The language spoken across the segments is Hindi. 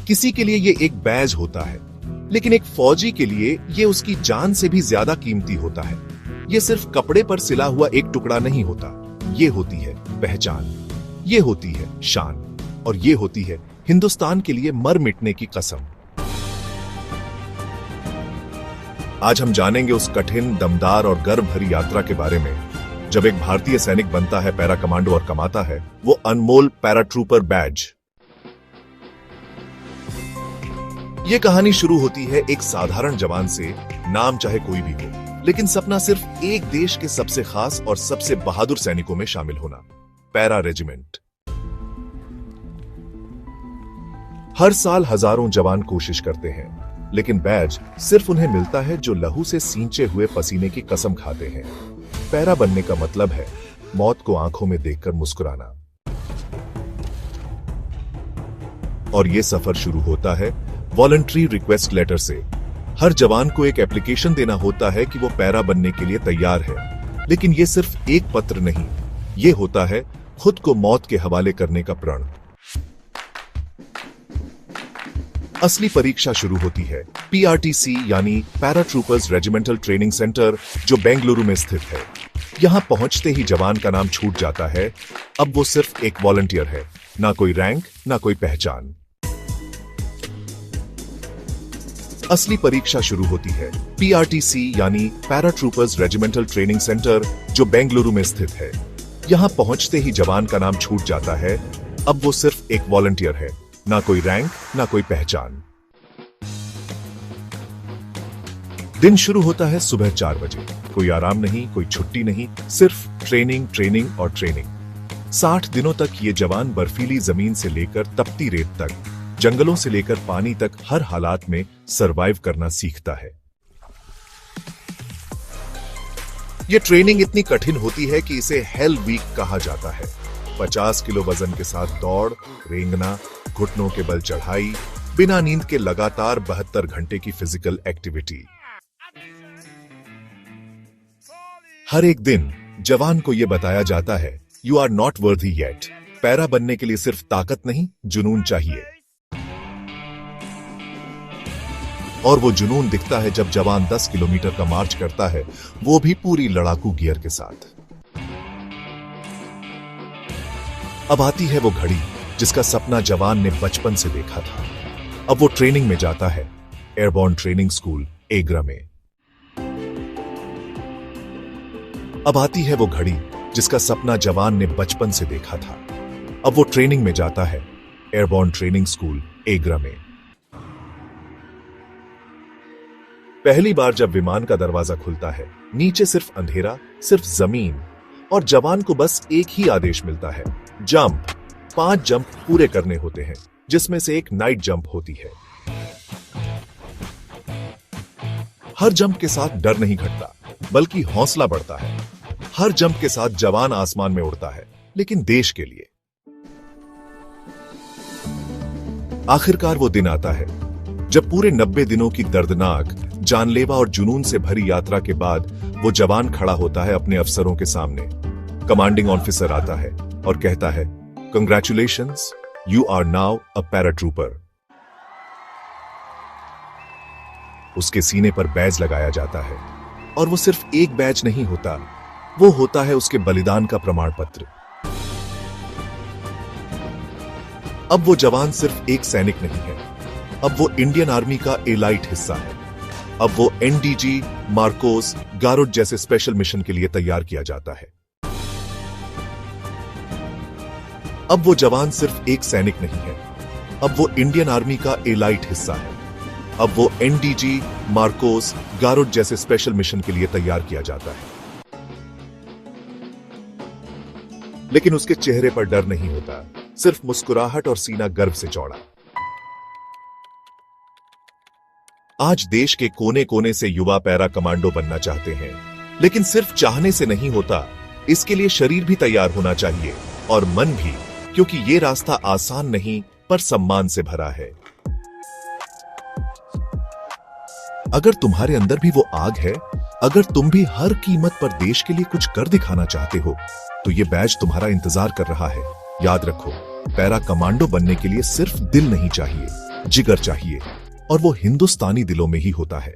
किसी के लिए ये एक बैज होता है, लेकिन एक फौजी के लिए ये उसकी जान से भी ज्यादा कीमती होता है। ये सिर्फ कपड़े पर सिला हुआ एक टुकड़ा नहीं होता, ये होती है पहचान, ये होती है शान, और ये होती है हिंदुस्तान के लिए मर मिटने की कसम। आज हम जानेंगे उस कठिन, दमदार और गर्व भरी यात्रा के बारे में जब एक भारतीय सैनिक बनता है पैरा कमांडो और कमाता है वो अनमोल पैराट्रूपर बैज। ये कहानी शुरू होती है एक साधारण जवान से, नाम चाहे कोई भी हो, लेकिन सपना सिर्फ एक देश के सबसे खास और सबसे बहादुर सैनिकों में शामिल होना, पैरा रेजिमेंट। हर साल हजारों जवान कोशिश करते हैं, लेकिन बैज सिर्फ उन्हें मिलता है जो लहू से सींचे हुए पसीने की कसम खाते हैं। पैरा बनने का मतलब है मौत को आंखों में देखकर मुस्कुराना। और यह सफर शुरू होता है वॉलंटरी रिक्वेस्ट लेटर से। हर जवान को एक एप्लीकेशन देना होता है कि वो पैरा बनने के लिए तैयार है, लेकिन यह सिर्फ एक पत्र नहीं, यह होता है खुद को मौत के हवाले करने का प्रण। असली परीक्षा शुरू होती है पीआरटीसी यानी पैराट्रूपर्स रेजिमेंटल ट्रेनिंग सेंटर, जो बेंगलुरु में स्थित है। यहां पहुंचते ही जवान का नाम छूट जाता है। अब वो सिर्फ एक वॉलंटियर है, ना कोई रैंक, ना कोई पहचान। असली परीक्षा शुरू होती है पीआरटीसी यानी पैराट्रूपर्स रेजिमेंटल ट्रेनिंग सेंटर, जो बेंगलुरु में स्थित है। यहां पहुंचते ही जवान का नाम छूट जाता है। अब वो सिर्फ एक वॉलंटियर है, ना कोई रैंक, ना कोई पहचान। दिन शुरू होता है सुबह 4 बजे। कोई आराम नहीं, कोई छुट्टी नहीं, सिर्फ ट्रेनिंग, ट्रेनिंग और ट्रेनिंग। 60 दिनों तक ये जवान बर्फीली जमीन से लेकर तपती रेत तक, जंगलों से लेकर पानी तक हर हालात में सरवाइव करना सीखता है। ये ट्रेनिंग इतनी कठिन होती है कि इसे हेल वीक कहा जाता है। 50 किलो वजन के साथ दौड़, रेंगना, घुटनों के बल चढ़ाई, बिना नींद के लगातार 72 घंटे की फिजिकल एक्टिविटी। हर एक दिन जवान को यह बताया जाता है, you are not worthy yet. Para बनने के लिए सिर्फ ताकत नहीं, जुनून चाहिए। और वो जुनून दिखता है जब जवान 10 किलोमीटर का मार्च करता है, वो भी पूरी लड़ाकू गियर के साथ। अब आती है वो घड़ी जिसका सपना जवान ने बचपन से देखा था। अब वो ट्रेनिंग में जाता है, एयरबॉर्न ट्रेनिंग स्कूल एग्रा में। अब आती है वो घड़ी जिसका सपना जवान ने बचपन से देखा था। अब वो ट्रेनिंग में जाता है, एयरबॉर्न ट्रेनिंग स्कूल एग्रा में। पहली बार जब विमान का दरवाजा खुलता है, नीचे सिर्फ अंधेरा, सिर्फ जमीन, और जवान को बस एक ही आदेश मिलता है, जंप। 5 जंप पूरे करने होते हैं, जिसमें से एक नाइट जंप होती है। हर जंप के साथ डर नहीं घटता, बल्कि हौसला बढ़ता है। हर जंप के साथ जवान आसमान में उड़ता है, लेकिन देश के लिए। आखिरकार वो दिन आता है जब पूरे 90 दिनों की दर्दनाक, जानलेवा और जुनून से भरी यात्रा के बाद वो जवान खड़ा होता है अपने अफसरों के सामने। कमांडिंग ऑफिसर आता है और कहता है, congratulations, you are now a paratrooper. उसके सीने पर बैज लगाया जाता है, और वो सिर्फ एक बैज नहीं होता, वो होता है उसके बलिदान का प्रमाण पत्र। अब वो जवान सिर्फ एक सैनिक नहीं है, अब वो इंडियन आर्मी का एलाइट हिस्सा है। अब वो एनडीजी, मार्कोस, गारुड जैसे स्पेशल मिशन के लिए तैयार किया जाता है। अब वो जवान सिर्फ एक सैनिक नहीं है, अब वो इंडियन आर्मी का एलाइट हिस्सा है। अब वो एनडीजी, मार्कोस, गारुड जैसे स्पेशल मिशन के लिए तैयार किया जाता है। लेकिन उसके चेहरे पर डर नहीं होता, सिर्फ मुस्कुराहट और सीना गर्व से चौड़ा। आज देश के कोने कोने से युवा पैरा कमांडो बनना चाहते हैं, लेकिन सिर्फ चाहने से नहीं होता, इसके लिए शरीर भी तैयार होना चाहिए और मन भी, क्योंकि ये रास्ता आसान नहीं पर सम्मान से भरा है। अगर तुम्हारे अंदर भी वो आग है, अगर तुम भी हर कीमत पर देश के लिए कुछ कर दिखाना चाहते हो, तो ये बैज तुम्हारा इंतजार कर रहा है। याद रखो, पैरा कमांडो बनने के लिए सिर्फ दिल नहीं चाहिए, जिगर चाहिए, और वो हिंदुस्तानी दिलों में ही होता है।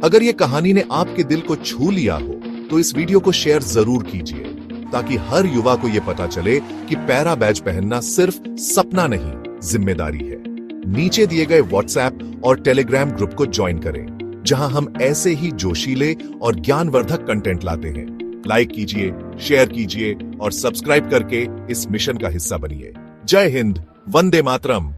अगर ये कहानी ने आपके दिल को छू लिया हो तो इस वीडियो को शेयर जरूर कीजिए, ताकि हर युवा को यह पता चले कि पैरा बैज पहनना सिर्फ सपना नहीं, जिम्मेदारी है। नीचे दिए गए व्हाट्सएप और टेलीग्राम ग्रुप को ज्वाइन करें, जहां हम ऐसे ही जोशीले और ज्ञानवर्धक कंटेंट लाते हैं। लाइक कीजिए, शेयर कीजिए और सब्सक्राइब करके इस मिशन का हिस्सा बनिए। जय हिंद, वंदे मातरम।